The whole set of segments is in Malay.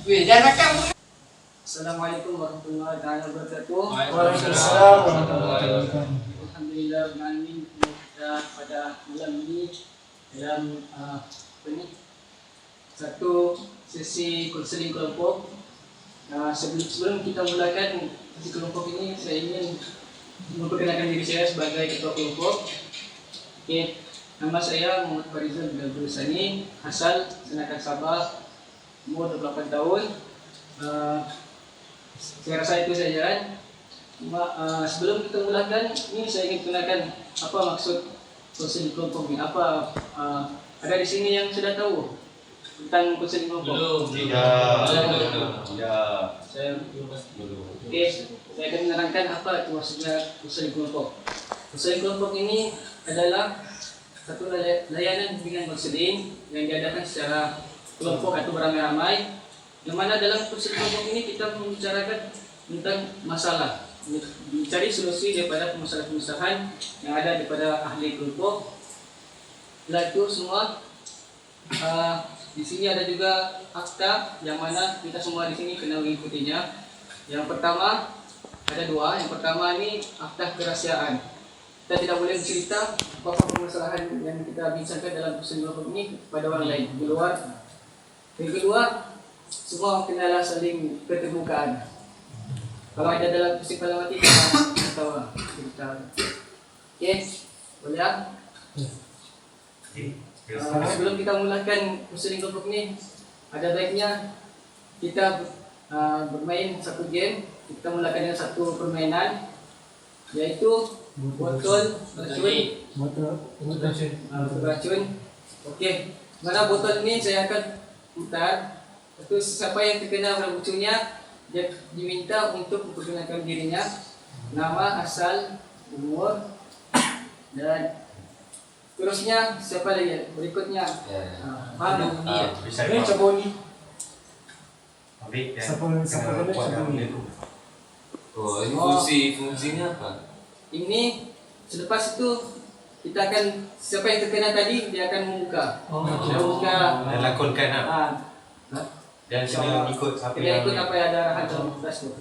Weh, jangan rekam. Assalamualaikum warahmatullahi wabarakatuh. Waalaikumsalam warahmatullahi wabarakatuh. Alhamdulillah kita pada malam ini dalam satu sesi konseling kelompok. Sebelum kita mulakan sesi kelompok ini, saya ingin memperkenalkan diri saya sebagai ketua kelompok. Oke, nama saya Muhammad Farizal bin Abdul Sani, asal Senakan Sabah, umur 28 tahun. Saya rasa itu saja. Sebelum kita mulakan ini, saya ingin kenalkan apa maksud konseling kelompok ini. Apa ada di sini yang sudah tahu tentang konseling kelompok? Belum. Tidak. Saya belum. Oke, saya akan menerangkan apa itu maksudnya konseling kelompok. Konseling kelompok ini adalah satu layanan bimbingan konseling yang diadakan secara kelompok atau beramai-ramai, yang mana dalam konseling kelompok ini kita membicarakan tentang masalah, mencari solusi daripada permasalahan-permasalahan yang ada daripada ahli kelompok. Setelah itu semua di sini ada juga akta yang mana kita semua di sini kena mengikutinya. Yang pertama ada dua. Yang pertama ini akta kerahasiaan. Kita tidak boleh bercerita apa permasalahan yang kita bincangkan dalam konseling kelompok ini pada orang lain di luar. Yang kedua, semua kenalah saling keterbukaan. Kalau ada dalam persimpangan mati, kita tahu. Oke, boleh ya? Sebelum kita mulakan konseling kelompok ini, ada baiknya kita bermain satu game. Kita mulakan dengan satu permainan, yaitu botol racun. Oke, mana botol ini saya akan putar. Terus siapa yang terkena racunnya, dia diminta untuk memperkenalkan dirinya, nama, asal, umur, dan terusnya siapa lagi berikutnya. Bisa coba ni. Siapa Oh, ini fungsinya apa? Ini selepas itu kita akan, siapa yang terkena tadi dia akan membuka. Dia buka. Dan lakonkan dan Insya ikut siapa dia yang ikut apa yang ada arahan dalam kelas tu.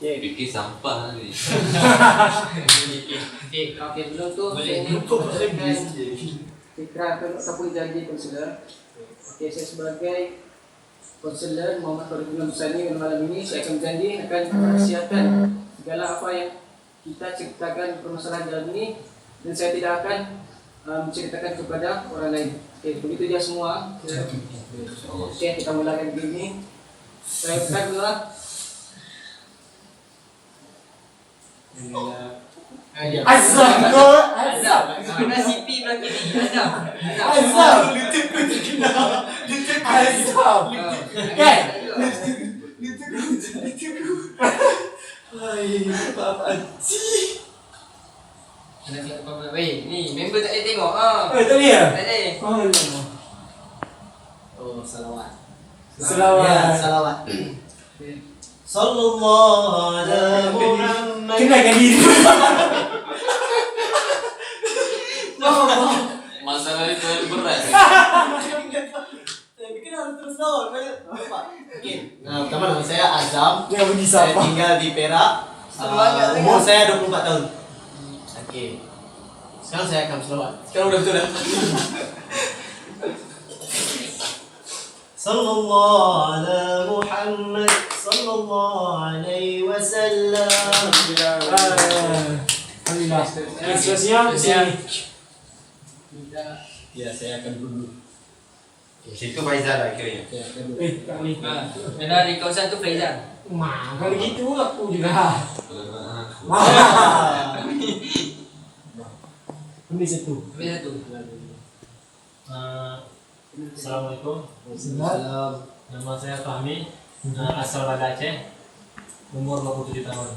Bikin sampah ni. Okey, belum tu saya ingin menyampaikan fikrah ataupun janji konselor. Okey, saya sebagai konselor Muhammad Farizal bin Abdul Sani, malam ini saya akan berjanji akan merahsiakan segala apa yang kita ceritakan permasalahan dalam ini, dan saya tidak akan menceritakan kepada orang lain. Okey, begitu dia semua. Okey, kita mulakan begini. Saya buka dulu lah. Azam. Mana CP belakang ni? Azam. Azam. Kan? Weh, ni member tak boleh tengok. Tak boleh ya? Tak boleh. Oh, salawat. Selawat. Salawat. Sallallahu ala Muhammad. Kenalkan diri. Masalah ni terlalu berat. Saya fikir harus terus lawan. Okey. Pertama nama saya Azam. Yang bunyi Saya siapa? tinggal di Perak. Umur saya 24 tahun. Okey. Sekarang saya akan selawat. Sekarang udah betul dah. Sallallahu ala Muhammad sallallahu alaihi wasallam. Alhamdulillah. Siap. Ya, saya akan dulu. Situ Faizal lah kiranya. Saya akan dulu. Tak boleh. Ada di kawasan tu Faizal. Kalau gitu aku juga. Ini satu. Habis satu. Assalamualaikum. Salam. Nama saya Fahmi, asal Banda Aceh, umur 27 tahun.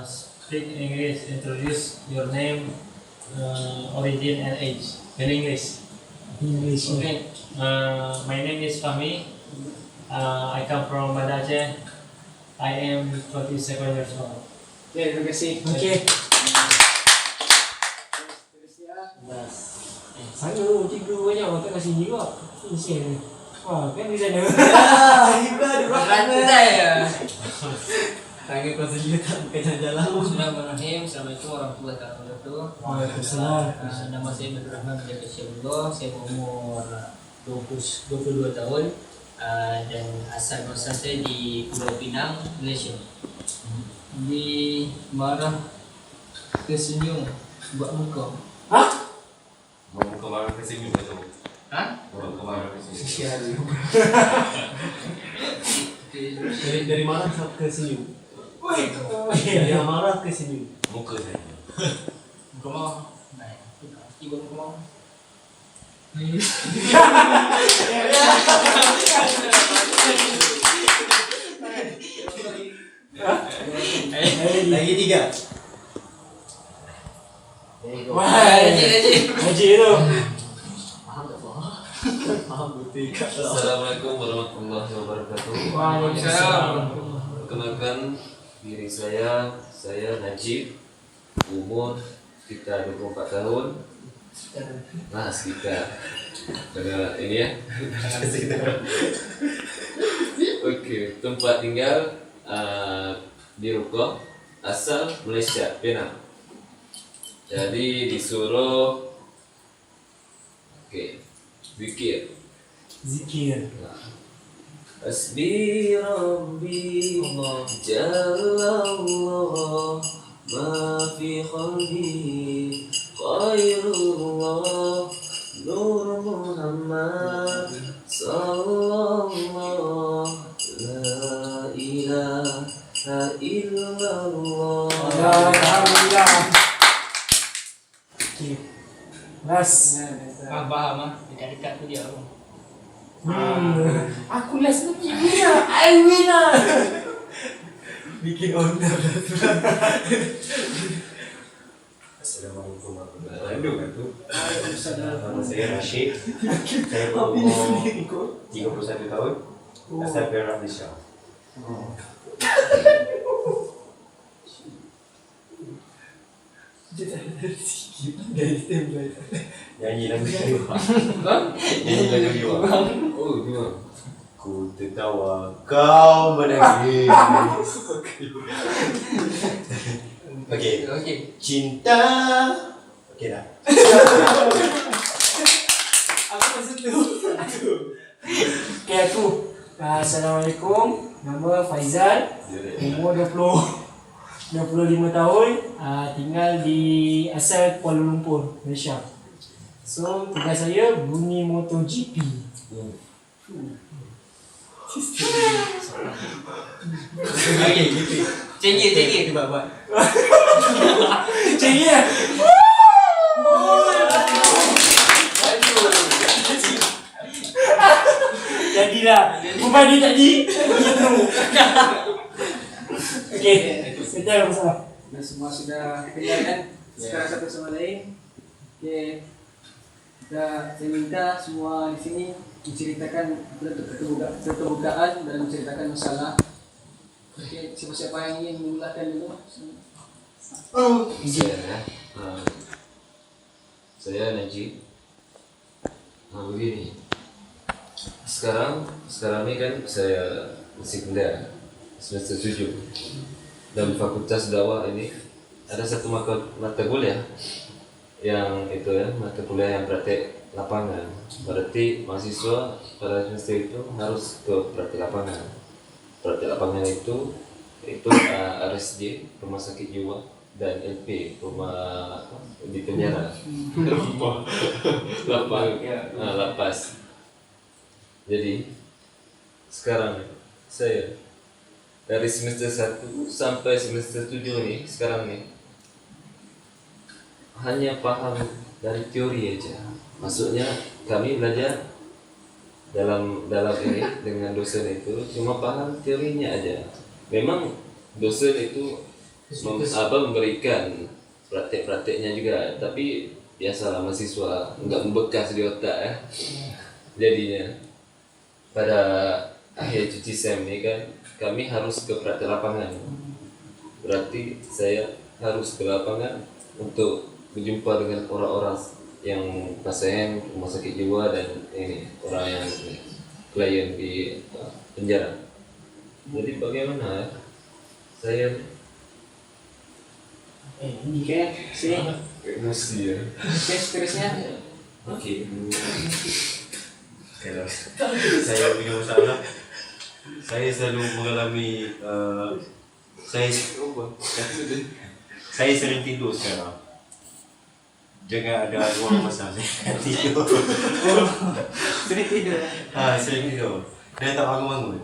Speak English, introduce your name, origin and age in English. English. Okay. My name is Fahmi. I come from Banda Aceh. I am 27 years old. Okey, terima kasih. Okey. Sana tiga banyak orang tak kasih juga. Sini. Wah, kan di sana. Iba di Rantai ya. Tangan kau sendiri tak bukan jalan. Bismillahirrahmanirrahim. Assalamualaikum warahmatullahi wabarakatuh. Waalaikumsalam. Nama saya Abdul Rahman Jaga Syabullah. Saya berumur 22 tahun dan asal muasal saya di Pulau Pinang, Malaysia. Di marah tersenyum buat muka. Mau kemarin ke sini betul. Hah? Mau kemarin ke sini. Dari mana ke senyum? Dari marah ke senyum. Muka saya. Muka mau? Baik. Ibu muka mau? Lagi 3. Wah, Haji. Haji tu. Faham tak faham? Faham betul. Assalamualaikum warahmatullahi wabarakatuh. Waalaikumsalam. Perkenalkan diri saya Najib, umur sekitar 24 tahun. Nah, sekitar. Pada ini ya. Oke, tempat tinggal di Rukoh, asal Malaysia, Penang. Jadi disuruh zikir. Zikir. Hasbi Rabbi Jalallah ma fi qalbi khairullah Nur Muhammad sallallahu la ilaha illallah. Alhamdulillah. Okey. Last. Faham ah. Dekat-dekat tu dia. Aku last lebih dia. I win lah. Bikin owner. Assalamualaikum warahmatullahi wabarakatuh. Nama saya Rashid. Saya Tapi berumur ni 31 tahun. Asal Perak, Malaysia. dari template. Nyanyi lagu jiwa. Nyanyi lagu jiwa. Oh, gimana? Ku tertawa, kau menangis. Okey. Okey. Cinta. Okey dah. Aku masa tu. Okay, aku. Assalamualaikum. Nama Faizal. Umur 25 tahun. Tinggal di asal Kuala Lumpur, Malaysia. So, tugas saya bunyi MotoGP. Okey, gitu. Cengih. Buat. Macam ni lah. Jadilah. Bukan dia tadi. Okay. Kita ada masalah. Dan semua sudah kenal kan sekarang satu sama lain. Okay. Saya minta semua di sini menceritakan keterbukaan dan menceritakan masalah. Okay. Siapa-siapa yang ingin memulakan dulu? Saya Najib. Begini. Sekarang ini kan saya masih kuliah semester 7 dan Fakultas Dakwah ini ada satu mata kuliah yang itu ya, mata kuliah yang praktek lapangan. Berarti mahasiswa pada semester itu harus ke praktek lapangan. Praktek lapangan itu RSJ, Rumah Sakit Jiwa, dan LP, rumah di penjara. Lapas. Jadi sekarang saya dari semester 1 sampai semester 7 nih, sekarang nih hanya paham dari teori aja. Maksudnya kami belajar dalam ini dengan dosen itu cuma paham teorinya aja. Memang dosen itu memberikan praktek-prakteknya juga, tapi biasalah mahasiswa nggak membekas di otak ya. Jadinya pada akhir cuti SEM ini kan kami harus ke praktek lapangan. Berarti saya harus ke lapangan untuk berjumpa dengan orang-orang yang pasien rumah sakit jiwa dan ini orang yang klien di penjara. Jadi bagaimana saya Oke, sih. emosi ya? Oke, seterusnya. Okey. Kalau saya punya masalah, saya selalu mengalami saya sering tidur sekarang. Jangan ada orang masalah saya tidur. Sering tidur. Sering tidur. Dan tak bangun-bangun.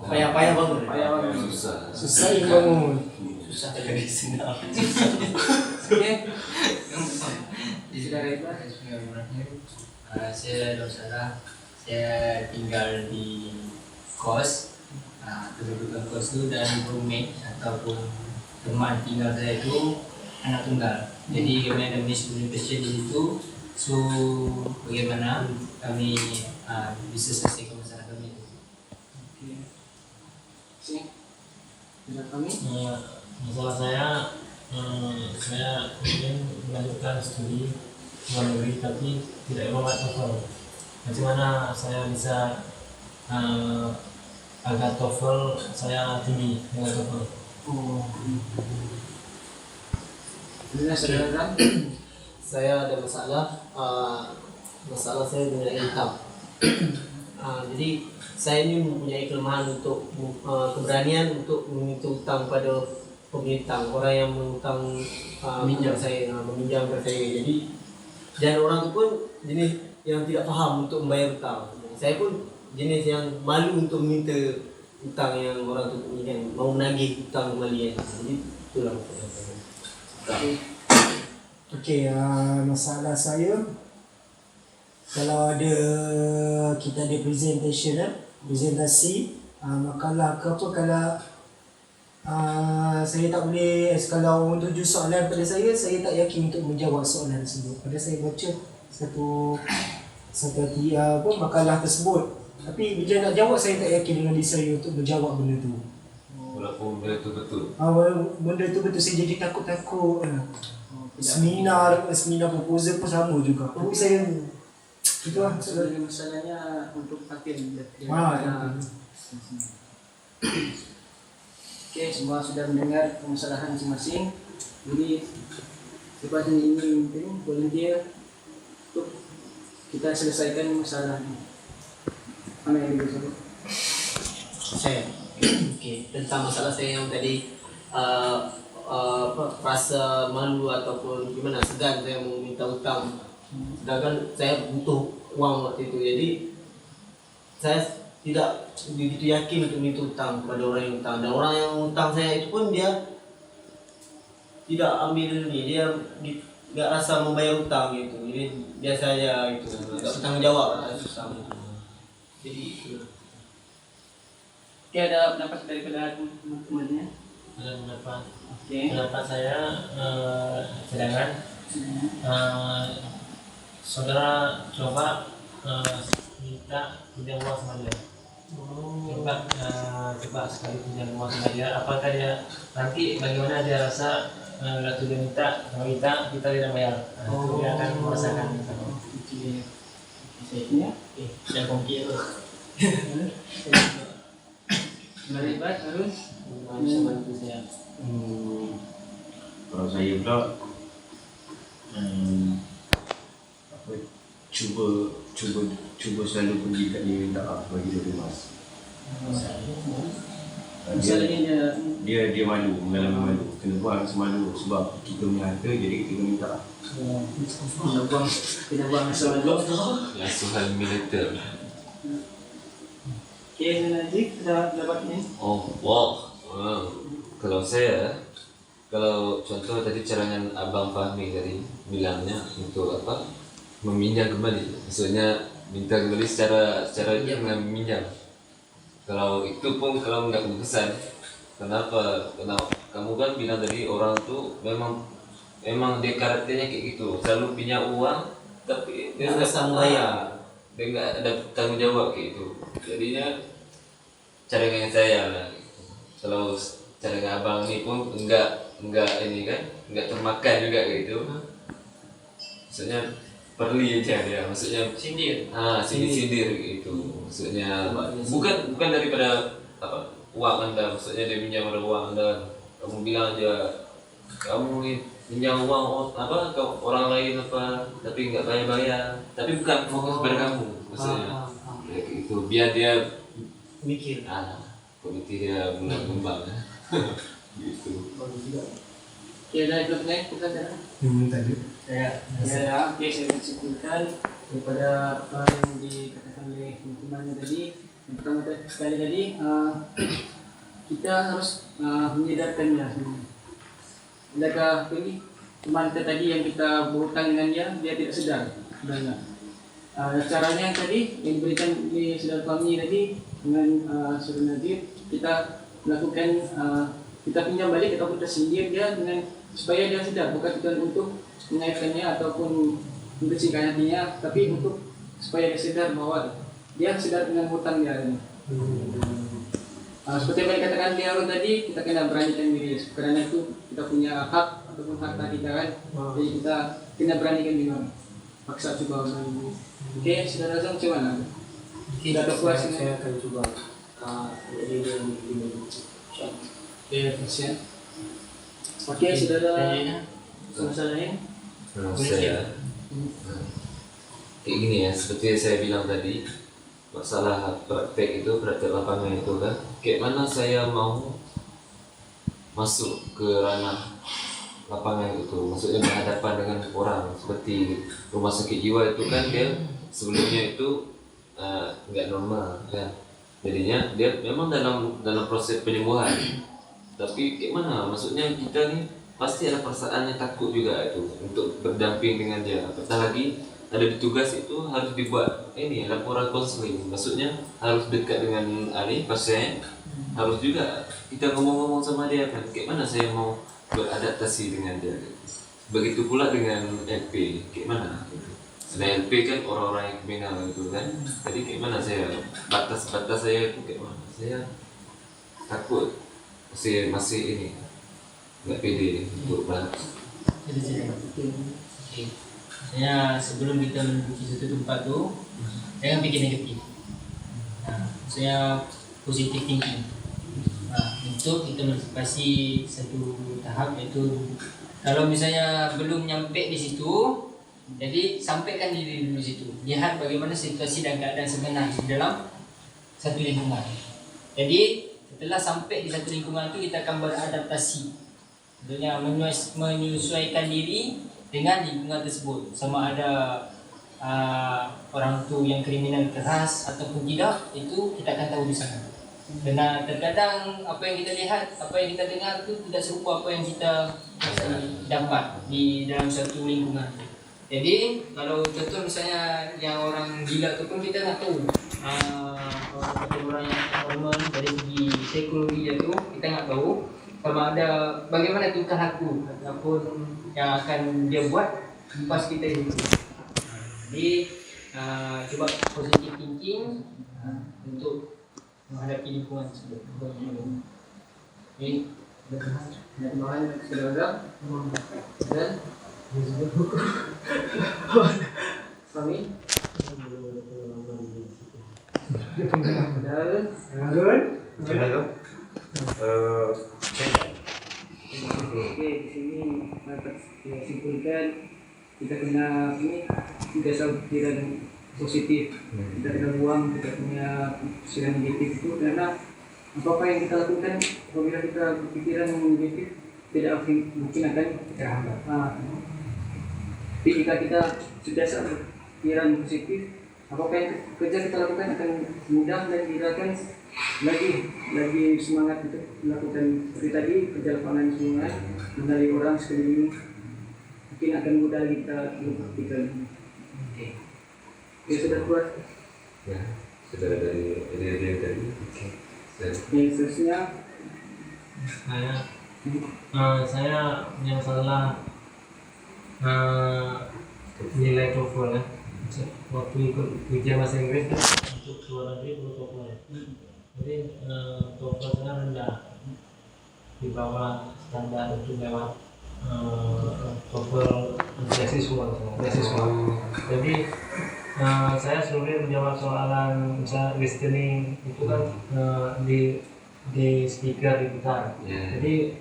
Payah-payah bangun. Payah banget. Susah. Susah yang bangun. Susah Dari sini. Oke. Saudara itu. Saya Dosara, saya tinggal di kos. Kedudukan kos itu dan roommate ataupun teman tinggal saya itu anak tunggal. Jadi kami ada miscommunication di situ. So bagaimana kami bisa selesaikan masalah kami itu? Oke. Sih. Saudara kami. Masalah saya ingin melanjutkan studi luar negeri tapi tidak lewat TOEFL. Bagaimana saya bisa agar TOEFL saya tinggi dengan TOEFL? Oh. Saudara. Saya ada masalah saya dengan income. Jadi saya ini mempunyai kelemahan untuk keberanian untuk meminta hutang pada peminta, orang yang mengutang meminjam ke saya. Jadi dan orang itu pun jenis yang tidak paham untuk membayar hutang. Saya pun jenis yang malu untuk meminta hutang yang orang itu punya, mau menagih hutang kembali. Jadi itulah masalah saya. Okey, masalah saya kalau kita ada presentasi makalah ke apa, kalau saya tak boleh, kalau orang tuju soalan pada saya tak yakin untuk menjawab soalan tersebut. Pada saya baca satu makalah tersebut, tapi bila nak jawab saya tak yakin dengan diri saya untuk menjawab benda tu. Walaupun benda itu betul. Benda tu betul, saya jadi takut-takut. Seminar proposal pun sama juga. Tapi saya itu lah. Sebenarnya masalahnya untuk pakai. Oke, semua sudah mendengar permasalahan masing-masing. Jadi siapa yang ingin volunteer untuk kita selesaikan masalah ini. Mana yang disebut? Saya. Okey, tentang masalah saya yang tadi rasa malu ataupun gimana, segan saya mau minta hutang. Sedangkan saya butuh uang waktu itu. Jadi saya tidak begitu yakin untuk minta hutang kepada orang yang hutang. Dan orang yang hutang saya itu pun dia tidak ambil ni, dia tidak rasa membayar hutang gitu. Jadi biasa saja itu, tidak bertanggung jawab atas hutang itu. Jadi Oke, ada pendapat daripada teman-temannya. Pendapat saya cadangan. Saudara coba minta pinjam uang sama dia. Coba sekali pinjam uang sama dia. Apakah dia nanti bagaimana dia rasa waktu dia minta sama kita tidak bayar. Itu dia akan merasakan. Oke. Saya saya komputer. Mari Pak, harus Bisa bantu saya. Kalau saya pula cuba selalu pergi kat dia minta bagi dia emas. Misalnya Dia malu, mengalami malu. Kena buang semalu sebab kita punya harta, jadi kita minta. tidak buang asal dulu. Asuhan militer. Oke, Nazik sudah dapat ini. Oh, wow. Kalau saya, kalau contoh tadi cadangan Abang Fahmi tadi bilangnya untuk apa? Meminjam kembali. Maksudnya minta kembali secara dengan meminjam. Kalau itu pun kalau nggak berkesan. Kenapa? Karena kamu kan bilang tadi orang tuh memang dia karakternya kayak gitu. Selalu punya uang, tapi dia nggak membayar. Dia nggak ada tanggung jawab kayak gitu. Jadinya cadangan saya lah. Kalau cadangan abang ini pun enggak ini kan, enggak termakan juga kayak gitu. Maksudnya perli aja dia, maksudnya Sindir. sindir itu, maksudnya bukan daripada apa uang anda, maksudnya dia pinjam ada uang anda, kamu bilang aja kamu ini pinjam uang apa ke orang lain apa, tapi nggak bayar, tapi bukan fokus pada kamu, maksudnya ya, itu biar dia Mikir. komite dia mulai kembang gitu. Oke, ada ikut naik kita sekarang. Tadi. Oke, saya simpulkan daripada apa yang dikatakan oleh teman-teman tadi. Yang pertama sekali tadi, kita harus menyadarkannya. Adakah ini teman kita tadi yang kita berhutang dengan dia tidak sedar sebenarnya. Caranya tadi yang diberikan di saudara kami tadi dengan saudara Nadir, kita melakukan kita pinjam balik ataupun kita sindir dia dengan supaya dia sedar, bukan untuk mengaitkannya ataupun membersihkan hatinya, tapi untuk supaya dia sadar bahwa dia sedar dengan hutang dia ini. Seperti yang dikatakan di awal tadi, kita kena beranikan diri, karena itu kita punya hak ataupun harta kita kan, jadi kita kena beranikan diri, paksa coba berani. Oke, saudara Azam macam mana? Tidak ada puas ini. Saya akan coba jadi yang Oke, kasihan. Oke, saudara. Masalah lain? Saya kayak gini ya, seperti yang saya bilang tadi, masalah praktek lapangan itu kan, kayak mana saya mau masuk ke ranah lapangan itu, maksudnya berhadapan dengan orang seperti rumah sakit jiwa itu kan, dia sebelumnya itu nggak normal kan, jadinya dia memang dalam proses penyembuhan, tapi kayak mana, maksudnya kita nih pasti ada perasaan yang takut juga itu untuk berdamping dengan dia. Apatah lagi ada di tugas itu harus dibuat ini laporan konseling, maksudnya harus dekat dengan pasien, harus juga kita ngomong-ngomong sama dia kan, kayak mana saya mau beradaptasi dengan dia. Begitu pula dengan LP, kayak mana selain LP kan orang-orang yang kriminal itu kan, jadi kayak mana saya batas-batas saya itu kayak mana, saya takut masih ini nggak pede untuk banget. Saya sebelum kita menduduki satu tempat tuh, jangan pikir negatif. Saya positif thinking. Untuk kita mengantisipasi satu tahap, yaitu kalau misalnya belum nyampe di situ, jadi sampaikan diri dulu situ. Lihat bagaimana situasi dan keadaan sebenar di dalam satu lingkungan. Jadi setelah sampai di satu lingkungan itu, kita akan beradaptasi. Sebenarnya menyesuaikan diri dengan lingkungan tersebut, sama ada orang tu yang kriminal keras ataupun tidak, itu kita akan tahu di sana. Karena terkadang apa yang kita lihat, apa yang kita dengar itu tidak serupa apa yang kita dapat di dalam satu lingkungan. Jadi kalau contoh misalnya yang orang gila itu pun kita nggak tahu orang yang normal dari segi psikologi itu kita nggak tahu sama ada bagaimana tingkah laku ataupun yang akan dia buat lepas kita itu. Jadi coba positive thinking untuk menghadapi lingkungan tersebut. Ini Ada tambahan saudara dan kami dan oke, di sini dapat saya simpulkan kita kena ini tidak selalu pikiran positif, kita kena buang kita punya pikiran negatif itu, karena apa yang kita lakukan apabila kita berpikiran negatif tidak mungkin akan terhambat. Tapi jika kita sudah berpikiran positif, apa yang kerja kita lakukan akan mudah dan kita akan lagi semangat untuk melakukan seperti tadi kerja lapangan semua, mengenali orang sekeliling, mungkin akan mudah kita lakukan. Ya sudah kuat. Ya, sudah dari tadi. Yang seterusnya saya yang salah nilai TOEFL ya. Waktu ikut ujian bahasa Inggris kan untuk luar negeri perlu TOEFL. Jadi TOEFL saya rendah, di bawah standar untuk lewat TOEFL beasiswa. Jadi saya sulit menjawab soalan misalnya listening itu kan di speaker diputar. Ya. Jadi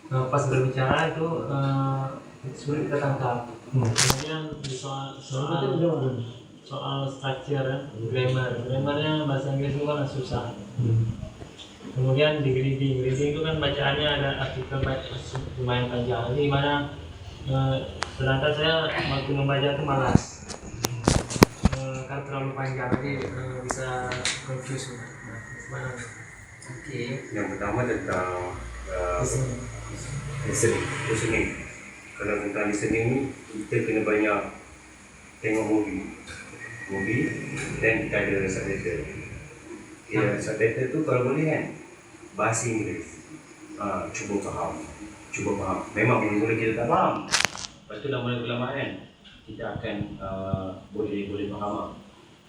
pas berbicara itu sulit kita tangkap. Kemudian di soal structure ya, grammarnya bahasa Inggris itu kan susah. Kemudian di reading itu kan bacaannya ada artikel lumayan panjang. Jadi mana sedangkan saya waktu membaca itu malas. Kan terlalu panjang, jadi bisa confuse. Mana? Oke. Yang pertama tentang listening. Kalau tentang listening ni, kita kena banyak tengok movie dan kita ada subtitle. Ya, subtitle tu kalau boleh kan bahasa Inggeris. Cuba faham. Memang mula-mula kita tak faham. Lepas tu lama-lama kan kita akan boleh faham.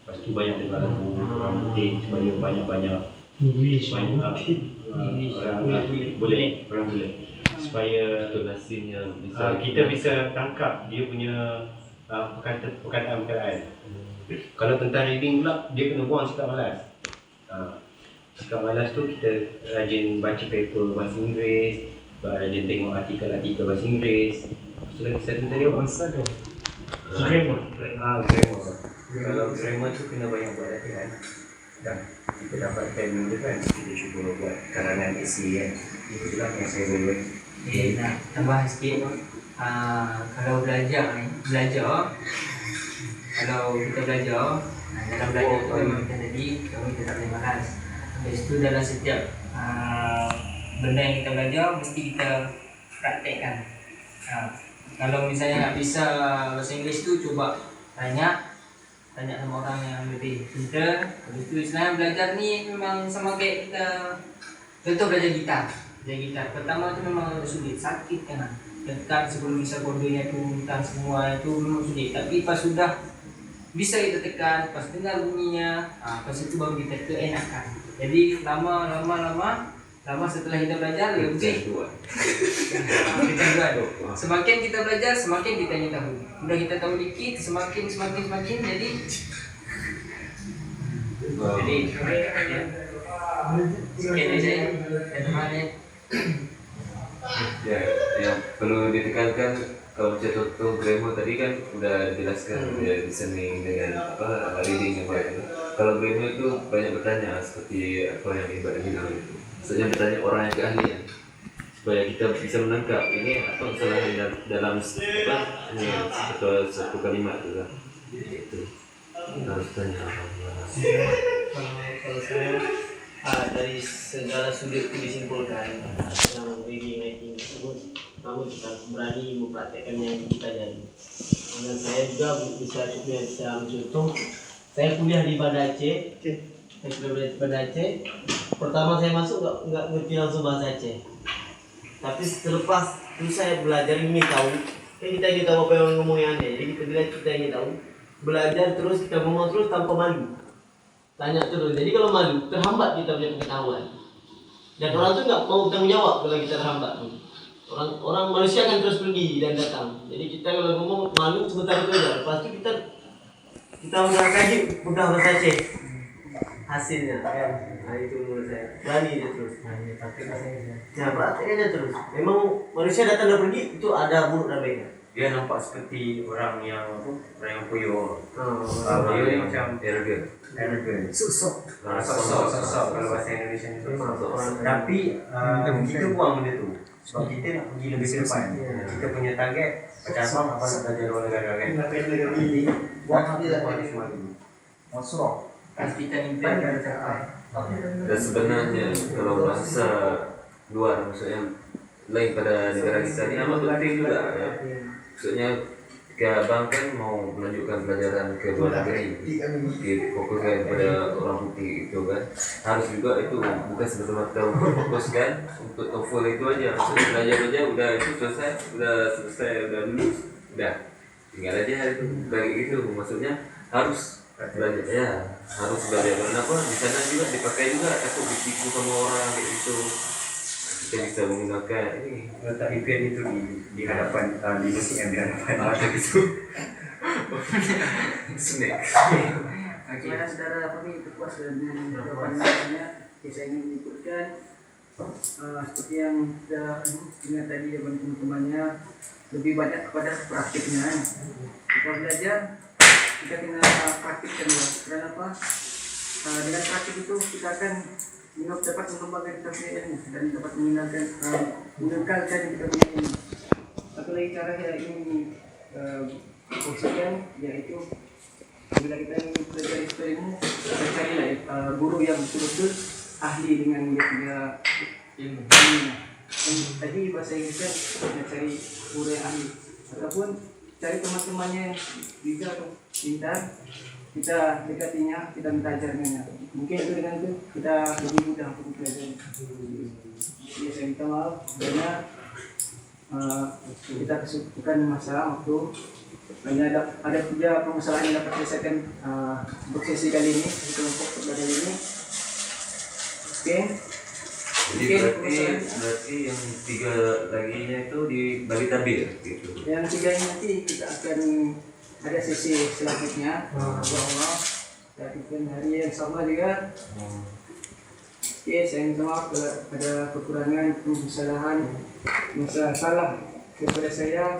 Lepas tu banyak dengar lagu orang putih supaya banyak orang boleh supaya Tonasinya bisa kita bisa tangkap dia punya perkataan. Kalau tentang reading pula, dia kena buang sikap malas. Sikap malas tu kita rajin baca paper bahasa Inggeris, rajin tengok artikel bahasa Inggeris. Selain tadi apa? Grammar. Kalau grammar tu kena banyak buat latihan. Dan kita dapat time tu kan, kita cuba buat karangan essay kan. Itu juga yang saya buat. Nak tambah sikit. Kalau belajar, kalau kita belajar, dalam belajar tu memang kita tak boleh malas. Habis tu dalam setiap benda yang kita belajar mesti kita praktekkan. Kalau misalnya nak bisa bahasa Inggeris tu, cuba tanya sama orang yang lebih pintar. Habis tu sebenarnya belajar ni memang sama kayak kita contoh belajar gitar. Pertama tu memang sulit, sakit kan. Tekan sebelum bisa kodenya tu, tekan semua itu memang sulit. Tapi pas sudah bisa kita tekan, pas dengar bunyinya, pas itu baru kita keenakan. Jadi lama setelah kita belajar lebih kecanduan. Semakin kita belajar, semakin kita ingin tahu. Udah kita tahu dikit, semakin jadi sekian aja teman-teman. Ya, yang perlu ditekankan kalau macam contoh grammar tadi kan udah dijelaskan listening dengan reading yang baik. Kalau grammar itu banyak bertanya seperti apa yang Ibadah bilang itu. Maksudnya bertanya orang yang keahlian supaya kita bisa menangkap ini apa kesalahan dalam satu kalimat itu kan. Itu harus tanya Kalau saya dari segala sudut disimpulkan yang reading writing tersebut, namun kita berani mempraktekkannya di kita jadi. Dan saya juga bisa mencontoh. Saya kuliah di Banda Aceh. Pertama saya masuk nggak ngerti langsung bahasa Aceh. Tapi selepas itu saya belajar ingin tahu. Kita ingin tahu apa yang ngomongnya aneh. Jadi kita ingin tahu. Belajar terus, kita ngomong terus tanpa malu. Tanya terus. Jadi kalau malu, terhambat kita punya pengetahuan. Dan orang tu nggak mau bertanggung jawab kalau kita terhambat. Orang manusia akan terus pergi dan datang. Jadi kita kalau ngomong malu sebentar itu aja. Lepas itu kita udah bahasa Aceh. Hasilnya kan. Nah itu menurut saya. Berani dia terus. Praktek aja terus. Memang manusia datang dan pergi itu ada buruk dan baiknya. Dia nampak seperti orang yang puyuh. dia macam arrogant. sosok kalau bahasa Indonesia itu sosok. Tapi kita buang benda tu sebab kita nak pergi lebih ke depan. Kita punya target macam abang nak belajar luar negara kan. Jadi buat semua dulu. Kita impian kita capai. Dan sebenarnya kalau bahasa luar maksudnya lain pada negara kita ini amat penting juga ya. Maksudnya ketika abang kan mau melanjutkan pelajaran ke luar negeri, difokuskan kepada orang putih itu kan, harus juga itu bukan semata-mata untuk fokuskan untuk TOEFL itu aja. Maksudnya belajar udah itu selesai udah lulus, udah tinggal aja itu kayak gitu. Maksudnya harus belajar ya, harus belajar. Kenapa di sana juga dipakai juga aku ditipu sama orang kayak gitu. kita bisa menggunakan ini letak VPN itu di hadapan di mesin yang di hadapan mata gitu. snack. Bagaimana saudara kami puas dengan jawabannya? Saya ingin menyebutkan seperti yang sudah ingat tadi jawaban teman-temannya, lebih banyak kepada praktiknya. Kita belajar, kita kena praktikkan ya. Karena apa? Dengan praktik itu kita akan dapat mengembangkan kita punya ilmu dan dapat mengekalkan kita punya ilmu. Satu lagi cara yang ingin konsisten yaitu bila kita ingin belajar ilmu, kita carilah guru yang betul-betul ahli dengan dia punya ilmu. Tadi bahasa Inggrisnya kita cari guru yang ahli ataupun cari teman-temannya yang bisa pintar, kita dekatinya, kita minta ajarnya. Mungkin itu dengan itu kita lebih mudah untuk belajar. Jadi saya minta maaf karena kita bukan masalah waktu. Hanya ada 3 permasalahan yang dapat diselesaikan untuk sesi kali ini, di kelompok kali ini. Oke. Jadi berarti yang 3 laginya itu di Bali Tabir gitu. Yang 3 ini nanti kita akan ada sesi selanjutnya. Insyaallah. Dan hari yang sama juga. Oke, saya minta maaf kalau ada kekurangan, kesalahan, masalah kepada saya.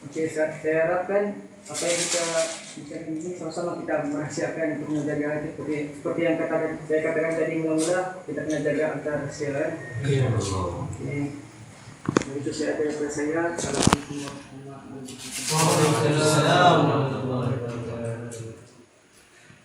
Oke, saya harapkan apa yang kita bicara ini sama-sama kita merahasiakan untuk menjaga seperti yang saya katakan tadi mula-mula, kita kena jaga antara rahasia. Oke. Itu saya dari saya. Assalamualaikum warahmatullahi wabarakatuh. Waalaikumsalam warahmatullahi wabarakatuh.